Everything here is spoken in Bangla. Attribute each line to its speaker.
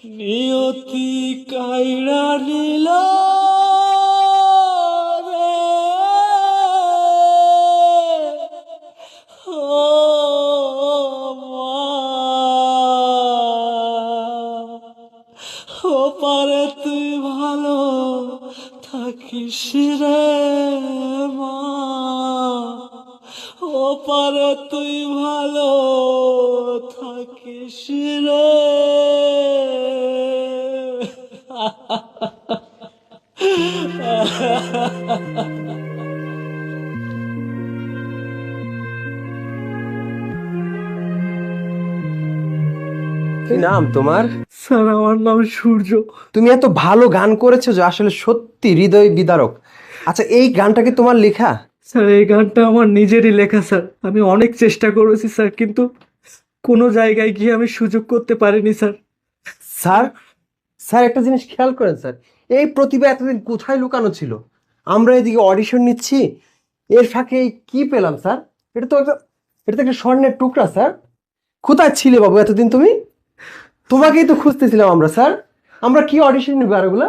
Speaker 1: নিয়তি কাইড়া নিল রে, ও মা, ও পারে তুই ভালো থাকিস রে মা, ও পারে তুই ভালো থাকিস রে।
Speaker 2: কি নাম তোমার?
Speaker 1: স্যার আমার নাম সূর্য।
Speaker 2: তুমি এত ভালো গান করেছো যে আসলে সত্যি হৃদয় বিদারক। আচ্ছা, এই গানটা কি তোমার লেখা?
Speaker 1: স্যার এই গানটা আমার নিজেরই লেখা স্যার। আমি অনেক চেষ্টা করেছি স্যার, কিন্তু কোনো জায়গায় গিয়ে আমি সুযোগ করতে পারিনি স্যার।
Speaker 2: স্যার, স্যার একটা জিনিস খেয়াল করেন স্যার, এই প্রতিভা এতদিন কোথায় লুকানো ছিল? আমরা এদিকে অডিশন নিচ্ছি, এর ফাঁকে এই কি পেলাম স্যার? এটা তো একটা স্বর্ণের টুকরা স্যার। কোথায় ছিলে বাবু এতদিন তুমি? তোমাকেই তো খুঁজতেছিলাম আমরা স্যার। আমরা কি অডিশন নিবো আর ওগুলা?